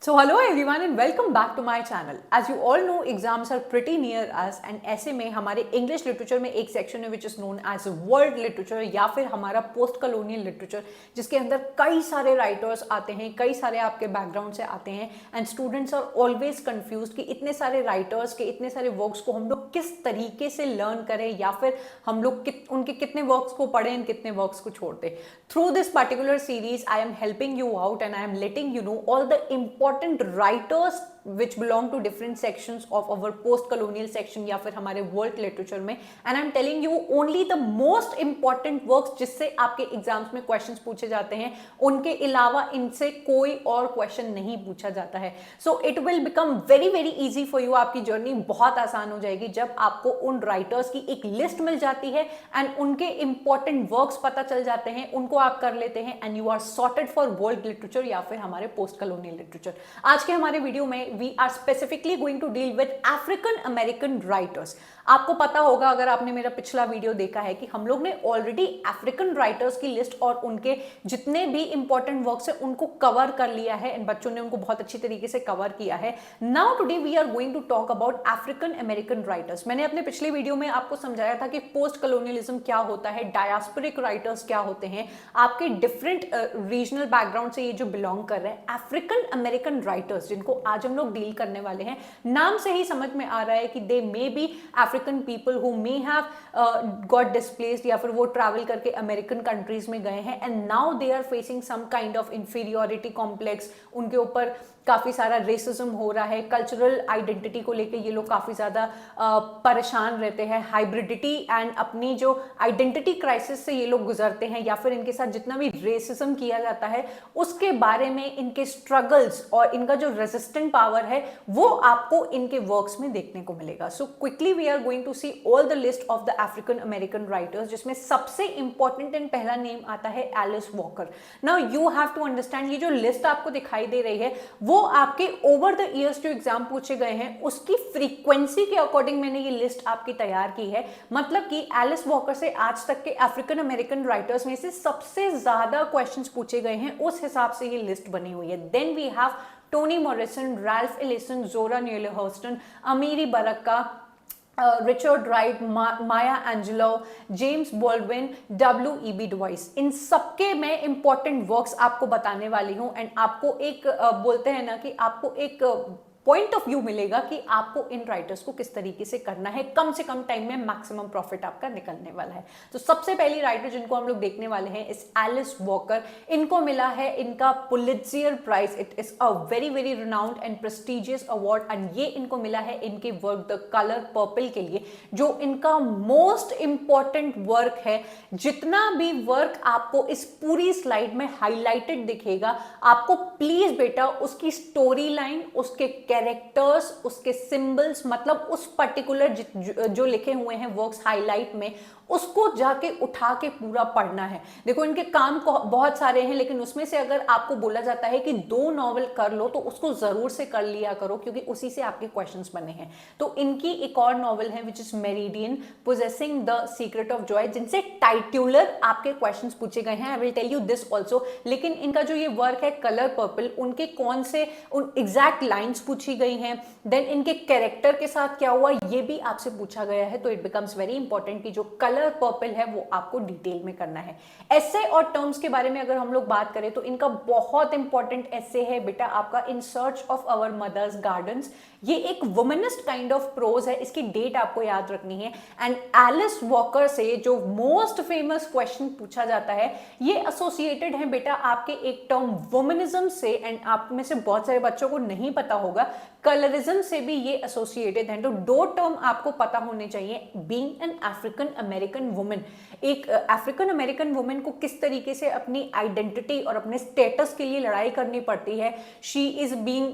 So hello everyone and welcome back to my channel. As you all know, exams are pretty near us and ऐसे में हमारे English literature में एक section है which is known as world literature या फिर हमारा post colonial literature, जिसके अंदर कई सारे राइटर्स आते हैं, कई सारे आपके बैकग्राउंड से आते हैं and students are always confuse कि इतने सारे राइटर्स के इतने सारे वर्क्स को हम लोग किस तरीके से लर्न करें या फिर हम लोग उनके कितने वर्क्स को पढ़ें एंड कितने वर्क्स को छोड़ दें. Through this particular series I am helping you out and I am letting you know all the important writers which belong to different sections of our post colonial section या फिर हमारे world literature में, and I'm telling you only the most important works जिससे आपके exams में questions पूछे जाते हैं, उनके अलावा इनसे कोई और क्वेश्चन नहीं पूछा जाता है. So it will become very very easy for you. आपकी जर्नी बहुत आसान हो जाएगी जब आपको उन राइटर्स की एक लिस्ट मिल जाती है एंड उनके इंपॉर्टेंट वर्क्स पता चल जाते हैं, उनको आप कर लेते हैं and you are sorted for world literature या फिर हमारे पोस्ट कॉलोनियल लिटरेचर. आज के हमारे वीडियो में we are specifically going to deal with African American writers. आपको पता होगा अगर आपने मेरा पिछला वीडियो देखा है कि हम लोग ने ऑलरेडी अफ्रीकन राइटर्स की लिस्ट और उनके जितने भी इंपॉर्टेंट वर्क्स हैं उनको कवर कर लिया है एंड बच्चों ने उनको बहुत अच्छी तरीके से कवर किया है. Now today we are going to talk about African American writers. मैंने अपने पिछले वीडियो में आपको समझाया था कि पोस्ट कॉलोनियलिज्म क्या होता है, डायस्पोरिक राइटर्स क्या होते हैं, आपके डिफरेंट रीजनल बैकग्राउंड से ये जो बिलोंग कर रहे हैं. अफ्रीकन अमेरिकन राइटर्स जिनको आज हम लोग डील करने वाले हैं, नाम से ही समझ में आ रहा है कि they may be African people who may have got displaced या फिर वो ट्रैवल करके अमेरिकन कंट्रीज में गए हैं and now they are facing some kind of inferiority complex. उनके ऊपर काफी सारा रेसिज्म हो रहा है, कल्चरल आइडेंटिटी को लेके ये लोग काफी ज्यादा परेशान रहते हैं, हाइब्रिडिटी एंड अपनी जो आइडेंटिटी क्राइसिस से ये लोग गुजरते हैं या फिर इनके साथ जितना भी रेसिज्म किया जाता है उसके बारे में इनके स्ट्रगल्स और इनका जो रेजिस्टेंट पावर है वो आपको इनके वर्क्स में देखने को मिलेगा. So quickly we are going to see all the list of the African American writers, जिसमें सबसे इंपॉर्टेंट एंड पहला नेम आता है Alice Walker. Now you have to understand, ये जो लिस्ट आपको दिखाई दे रही है वो आपके ओवर द ईयर्स जो एग्जाम पूछे गए हैं उसकी फ्रीक्वेंसी के अकॉर्डिंग मैंने ये लिस्ट आपकी तैयार की है. मतलब कि एलिस वॉकर से आज तक के अफ्रीकन अमेरिकन राइटर्स में से सबसे ज्यादा क्वेश्चंस पूछे गए हैं, उस हिसाब से ये लिस्ट बनी हुई है. Then we have Toni Morrison, Ralph Ellison, Zora Neale Hurston, Amiri Baraka, Richard Wright, Maya Angelou, James Baldwin, W.E.B. Du Bois. इन सबके मैं इंपॉर्टेंट वर्क्स आपको बताने वाली हूं एंड आपको एक बोलते हैं ना कि आपको एक पॉइंट ऑफ व्यू मिलेगा कि आपको इन राइटर्स को किस तरीके से करना है, कम से कम टाइम में मैक्सिमम प्रॉफिट आपका निकलने वाला है. तो सबसे पहली राइटर जिनको हम लोग देखने वाले हैं इस एलिस वॉकर. इनको मिला है इनका Pulitzer prize. It is a very very renowned and prestigious award and ये इनको मिला है इनके वर्क द कलर पर्पल के लिए, जो इनका मोस्ट इंपॉर्टेंट वर्क है. जितना भी वर्क आपको इस पूरी स्लाइड में हाईलाइटेड दिखेगा, आपको प्लीज बेटा उसकी स्टोरी लाइन, उसके कैरेक्टर्स, उसके सिंबल्स, मतलब उस पर्टिकुलर जो लिखे हुए हैं वर्क्स हाईलाइट में, उसको जाके उठा के पूरा पढ़ना है. देखो इनके काम बहुत सारे हैं लेकिन उसमें से अगर आपको बोला जाता है कि 2 नॉवल कर लो तो उसको जरूर से कर लिया करो क्योंकि उसी से आपके क्वेश्चंस बने हैं. तो इनकी एक और नॉवल है which is Meridian, possessing the secret of joy, जिनसे टाइटुलर आपके क्वेश्चंस पूछे गए हैं. I will tell you this also. लेकिन इनका जो ये वर्क है कलर पर्पल, उनके कौन से एग्जैक्ट लाइन्स पूछी गई हैं, देन इनके कैरेक्टर के साथ क्या हुआ ये भी आपसे पूछा गया है. तो इट बिकम्स वेरी इंपॉर्टेंट कि जो कलर पर्पल है वो आपको डिटेल में करना है. एसे और टर्म्स के बारे में अगर हम लोग बात करें तो इनका बहुत इंपॉर्टेंट एसे है बेटा आपका in search of our mothers gardens. ये एक वुमेनिस्ट काइंड ऑफ प्रोज है, इसकी डेट आपको याद रखनी है. एंड एलिस वॉकर से जो मोस्ट फेमस क्वेश्चन पूछा जाता है ये एसोसिएटेड है बेटा आपके एक टर्म वुमेनिज्म से, एंड आप में से बहुत सारे बच्चों को नहीं पता होगा कलरिज्म से भी ये एसोसिएटेड है. तो 2 टर्म आपको पता होने चाहिए. Being an African American women, एक अफ्रीकन अमेरिकन वुमेन को किस तरीके से अपनी आइडेंटिटी और अपने स्टेटस के लिए लड़ाई करनी पड़ती है. She is being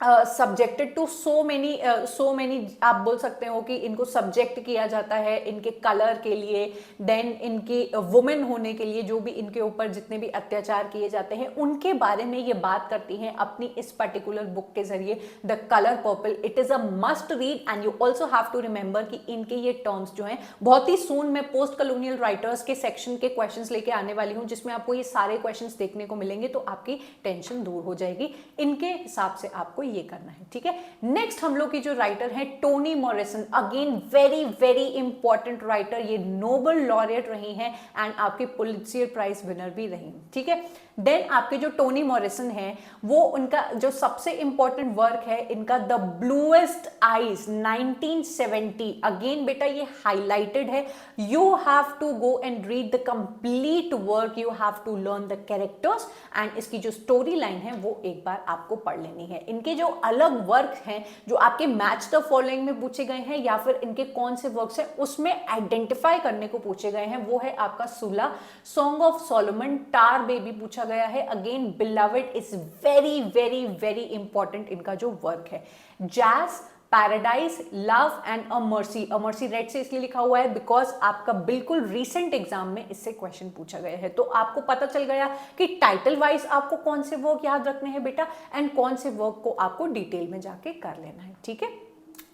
subjected to so many आप बोल सकते हो कि इनको सब्जेक्ट किया जाता है इनके कलर के लिए, देन इनकी वुमेन होने के लिए, जो भी इनके ऊपर जितने भी अत्याचार किए जाते हैं उनके बारे में ये बात करती हैं अपनी इस पर्टिकुलर बुक के जरिए, the colour purple. It is a must read and you also have to remember कि इनके ये टर्म्स जो हैं बहुत ही सून मैं पोस्ट कॉलोनियल राइटर्स के सेक्शन के क्वेश्चंस लेके आने वाली हूं, जिसमें आपको ये सारे क्वेश्चंस देखने को मिलेंगे, तो आपकी टेंशन दूर हो जाएगी। इनके हिसाब से आपको ये करना है, ठीक है। नेक्स्ट हम लोग की जो राइटर है Tony Morrison, again very very important writer, ये नोबेल लॉरेट रही हैं एंड आपके पुलित्जर प्राइज विनर भी रही, ठीक है। देन आपके जो टोनी मॉरिसन है वो उनका जो सबसे इंपॉर्टेंट वर्क है इनका द ब्लूएस्ट आईज 1970। अगेन बेटा ये हाईलाइटेड है, you have to go and read the complete work, you have to learn the characters and इसकी जो स्टोरी लाइन है वो एक बार आपको पढ़ लेनी है। इनके जो अलग वर्क हैं जो आपके मैच द फॉलोइंग में पूछे गए हैं या फिर इनके कौन से वर्क्स हैं उसमें आइडेंटिफाई करने को पूछे गए हैं, वो है आपका सुला, song of Solomon, tar baby पूछा गया है। Again beloved is very very very important इनका जो वर्क है। Jazz, paradise, love and a mercy, a mercy red से इसलिए लिखा हुआ है बिकॉज आपका बिल्कुल रीसेंट एग्जाम में इससे क्वेश्चन पूछा गया है, तो आपको पता चल गया कि टाइटल वाइज आपको कौन से वर्क याद रखने हैं बेटा एंड कौन से वर्क को आपको डिटेल में जाके कर लेना है, ठीक है।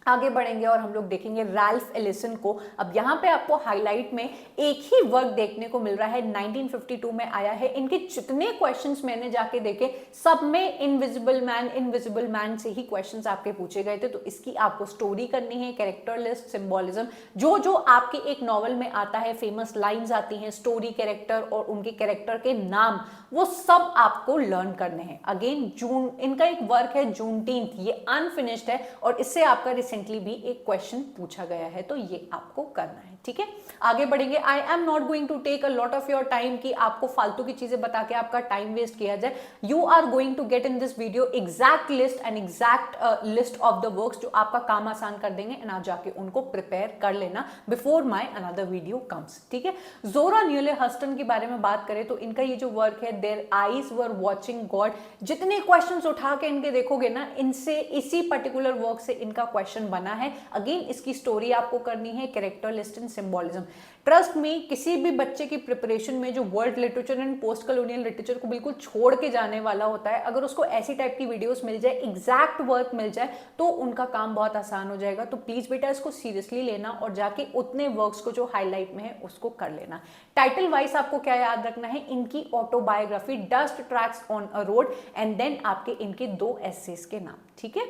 आगे बढ़ेंगे और हम लोग देखेंगे रैल्फ एलिसन को। अब यहाँ पे आपको हाईलाइट में एक ही वर्क देखने को मिल रहा है, 1952 में आया है। इनके जितने क्वेश्चंस मैंने जाके देखे सब में इनविजिबल मैन से ही क्वेश्चंस आपके पूछे गए थे, तो इसकी आपको स्टोरी करनी है, कैरेक्टर लिस्ट, सिंबोलिज्म, जो जो आपके एक नॉवल में आता है, फेमस लाइंस आती हैं, स्टोरी, कैरेक्टर और उनके कैरेक्टर के नाम, वो सब आपको लर्न करने हैं। अगेन जून इनका एक वर्क है जूनटीन्थ, ये अनफिनिश्ड है और इससे आपका रिसेंटली भी एक क्वेश्चन पूछा गया है, तो ये आपको करना है, ठीक है। आगे बढ़ेंगे। I am not going to take a lot of your time कि आपको फालतू की चीजें बता के आपका टाइम वेस्ट किया जाए। You are going to get in this video exact list and exact list of the works जो आपका काम आसान कर देंगे एंड आप जाके उनको प्रिपेयर कर लेना before my another video comes, ठीक है। जोरा न्यूले हस्टन के बारे में बात करें तो इनका ये जो वर्क है their eyes were watching God, जितने क्वेश्चंस उठा के इनके देखोगे ना, इनसे इसी पर्टिकुलर वर्क से इनका क्वेश्चन बना है। अगेन इसकी स्टोरी आपको करनी है, character list and symbolism. Trust में किसी भी बच्चे की प्रिपरेशन में जो world literature and post colonial literature को बिल्कुल छोड़ के जाने वाला होता है, अगर उसको ऐसी टाइप की वीडियोस मिल जाए, एग्जैक्ट वर्क मिल जाए, तो उनका काम बहुत आसान हो जाएगा। तो प्लीज बेटा इसको सीरियसली लेना और जाके उतने वर्क्स को जो हाईलाइट में है उसको कर लेना। टाइटल वाइज आपको क्या याद रखना है, इनकी autobiography dust tracks on a road and then आपके इनके 2 एसेस के नाम, ठीक है।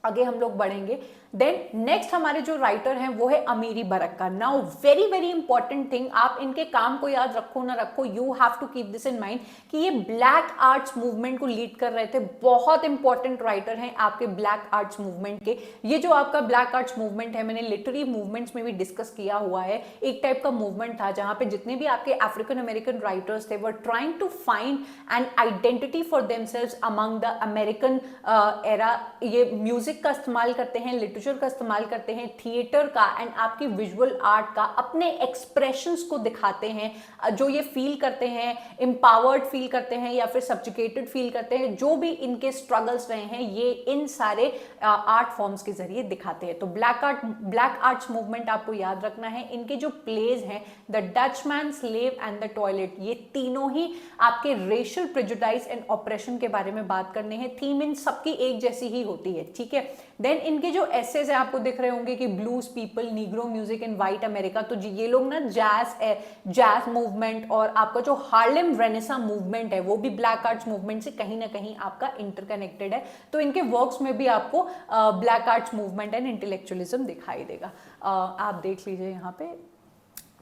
आगे हम लोग बढ़ेंगे। देन नेक्स्ट हमारे जो राइटर हैं वो है Amiri Baraka. Now very very important thing, आप इनके काम को याद रखो ना रखो, you have to keep this in mind कि ये ब्लैक आर्ट्स मूवमेंट को लीड कर रहे थे। बहुत इंपॉर्टेंट राइटर हैं आपके ब्लैक आर्ट्स मूवमेंट के। ये जो आपका ब्लैक आर्ट्स मूवमेंट है, मैंने लिटरेरी मूवमेंट्स में भी डिस्कस किया हुआ है, एक टाइप का मूवमेंट था जहां पे जितने भी आपके अफ्रीकन अमेरिकन राइटर्स थे were trying to find an identity for themselves among the American era. ये म्यूजिक का इस्तेमाल करते हैं, लिटरेचर का इस्तेमाल करते हैं, थिएटर का एंड आपकी विजुअल आर्ट का, अपने एक्सप्रेशंस को दिखाते हैं, जो ये फील करते हैं, एम्पावर्ड फील करते हैं या फिर सब्जुकेटेड फील करते हैं, जो भी इनके स्ट्रगल्स रहे हैं ये इन सारे आर्ट फॉर्म्स के जरिए दिखाते हैं। तो ब्लैक आर्ट्स मूवमेंट आपको याद रखना है। इनके जो प्लेज हैं the Dutchman, slave and the toilet, ये तीनों ही आपके रेशियल प्रेजुडाइज एंड ऑपरेशन के बारे में बात करने हैं। थीम इन सबकी एक जैसी ही होती है, ठीक है। देन इनके जो एसेज है आपको दिख रहे होंगे कि blues people, Negro music in white America, तो ये लोग ना जैज मूवमेंट और आपका जो हार्लेम रेनेसा मूवमेंट है वो भी ब्लैक आर्ट्स मूवमेंट से कहीं ना कहीं आपका इंटरकनेक्टेड है। तो इनके वर्क्स में भी आपको black arts movement and intellectualism दिखाई देगा। आप देख लीजिए यहाँ पे,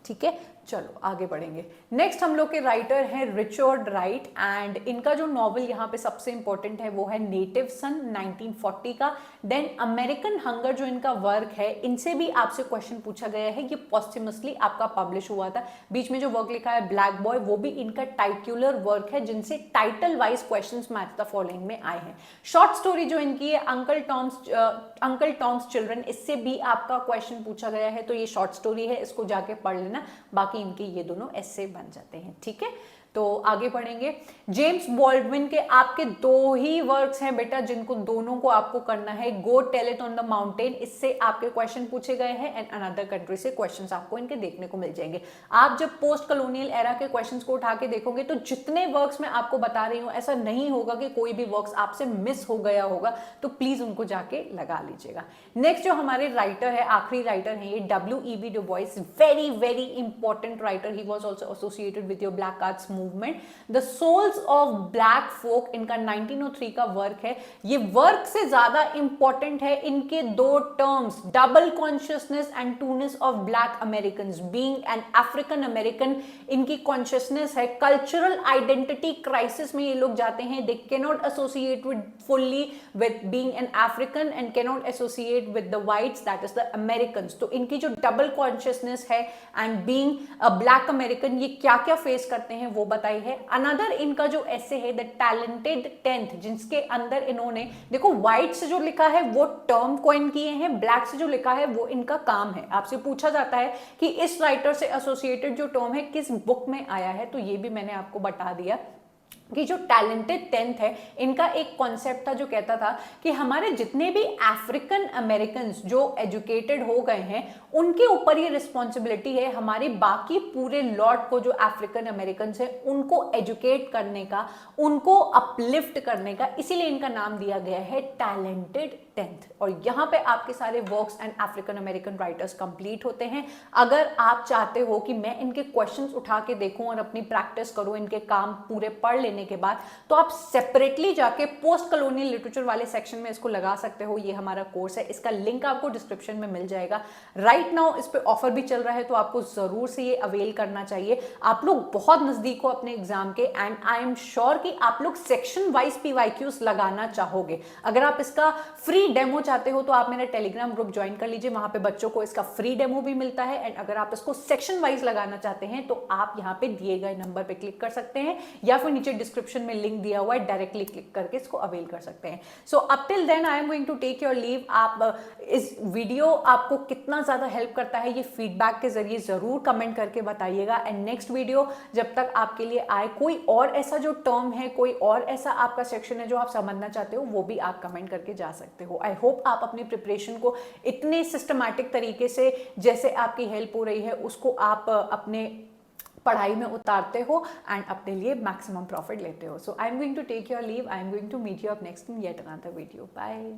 ठीक है। चलो आगे बढ़ेंगे। नेक्स्ट हम लोग के राइटर हैं रिचर्ड राइट एंड इनका जो नॉवल यहाँ पे सबसे इंपॉर्टेंट है वो है नेटिव सन 1940 का। देन अमेरिकन हंगर जो इनका वर्क है, इनसे भी आपसे क्वेश्चन पूछा गया है, ये पोस्टमसली आपका पब्लिश हुआ था। बीच में जो वर्क लिखा है ब्लैक बॉय, वो भी इनका टाइटुलर वर्क है जिनसे title wise questions match the following में आए हैं। शॉर्ट स्टोरी जो इनकी है अंकल टॉम्स चिल्ड्रन, इससे भी आपका क्वेश्चन पूछा गया है, तो ये शॉर्ट स्टोरी है, इसको जाके पढ़ लेना। बाकी इनके ये दोनों ऐसे बन जाते हैं, ठीक है। तो आगे बढ़ेंगे। जेम्स बॉल्डविन के आपके 2 ही वर्क्स हैं बेटा जिनको दोनों को आपको करना है, go tell it on the mountain, इससे आपके क्वेश्चन पूछे गए हैं, एंड अनदर कंट्री से क्वेश्चंस आपको इनके देखने को मिल जाएंगे। आप जब पोस्ट कॉलोनियल एरा के क्वेश्चंस को उठा के देखोगे तो जितने वर्क्स मैं आपको बता रही हूं ऐसा नहीं होगा कि कोई भी वर्क्स आपसे मिस हो गया होगा, तो प्लीज उनको जाके लगा लीजिएगा। नेक्स्ट जो हमारे राइटर है, आखिरी राइटर है ये W.E.B. Du Bois, very very important writer, he was also associated with your black arts movement. The souls of black folk इनका 1903 का वर्क है। ये वर्क से ज्यादा इंपॉर्टेंट है इनके 2 terms, double consciousness and twoness of black American, being an African American, इनकी consciousness है। कल्चरल आइडेंटिटी क्राइसिस में ये लोग जाते हैं, they can not associate with fully with being an African and can not associate with the whites, that is the American. तो इनकी जो डबल कॉन्शियसनेस है and being a black American, ये क्या क्या फेस करते हैं वो बताई है। अनदर इनका जो ऐसे है द टैलेंटेड टेंथ, जिसके अंदर इन्होंने देखो व्हाइट से जो लिखा है वो टर्म कॉइन किए हैं, ब्लैक से जो लिखा है वो इनका काम है। आपसे पूछा जाता है कि इस राइटर से एसोसिएटेड जो टर्म है किस बुक में आया है, तो ये भी मैंने आपको बता दिया कि जो टैलेंटेड टेंथ है इनका एक कॉन्सेप्ट था जो कहता था कि हमारे जितने भी अफ्रीकन अमेरिकन जो एजुकेटेड हो गए हैं उनके ऊपर ये रिस्पॉन्सिबिलिटी है हमारी बाकी पूरे लॉट को जो अफ्रीकन अमेरिकन है उनको एजुकेट करने का, उनको अपलिफ्ट करने का, इसीलिए इनका नाम दिया गया है टैलेंटेड टेंथ। और यहाँ पे आपके सारे works and African American writers complete होते हैं। अगर आप चाहते हो कि मैं इनके क्वेश्चंस उठा के देखूं और अपनी प्रैक्टिस करूं इनके काम पूरे पढ़ लेने के बाद, तो आप सेपरेटली जाके पोस्ट कॉलोनियल लिटरेचर वाले सेक्शन में इसको लगा सकते हो। ये हमारा कोर्स है, इसका लिंक आपको डिस्क्रिप्शन में मिल जाएगा। राइट नाउ इस पे ऑफर भी चल रहा है, तो आपको जरूर से ये अवेल करना चाहिए। आप लोग बहुत नजदीक हो अपने एग्जाम के, एंड आई एम श्योर कि आप लोग सेक्शन वाइज PYQs लगाना चाहोगे। अगर आप इसका फ्री डेमो चाहते हो तो आप मेरा टेलीग्राम ग्रुप ज्वाइन कर लीजिए, वहां पे बच्चों को इसका फ्री डेमो भी मिलता है। एंड अगर आप इसको सेक्शन वाइज लगाना चाहते हैं तो आप यहाँ पे दिए गए नंबर पे क्लिक कर सकते हैं, या फिर नीचे डिस्क्रिप्शन में लिंक दिया हुआ है, डायरेक्टली क्लिक करके इसको अवेल कर सकते हैं। So up till then I am going to take your leave. आप इस वीडियो आपको कितना ज्यादा हेल्प करता है ये फीडबैक के जरिए जरूर कमेंट करके बताइएगा। एंड नेक्स्ट वीडियो जब तक आपके लिए आए, कोई और ऐसा जो टर्म है, कोई और ऐसा आपका सेक्शन है जो आप समझना चाहते हो, वो भी आप कमेंट करके जा सकते हो। आई होप आप अपनी प्रिपरेशन को इतने सिस्टमैटिक तरीके से जैसे आपकी हेल्प हो रही है उसको आप अपने पढ़ाई में उतारते हो एंड अपने लिए मैक्सिमम प्रॉफिट लेते हो। So I am going to take your leave, I am going to meet you up next in yet another video. Bye.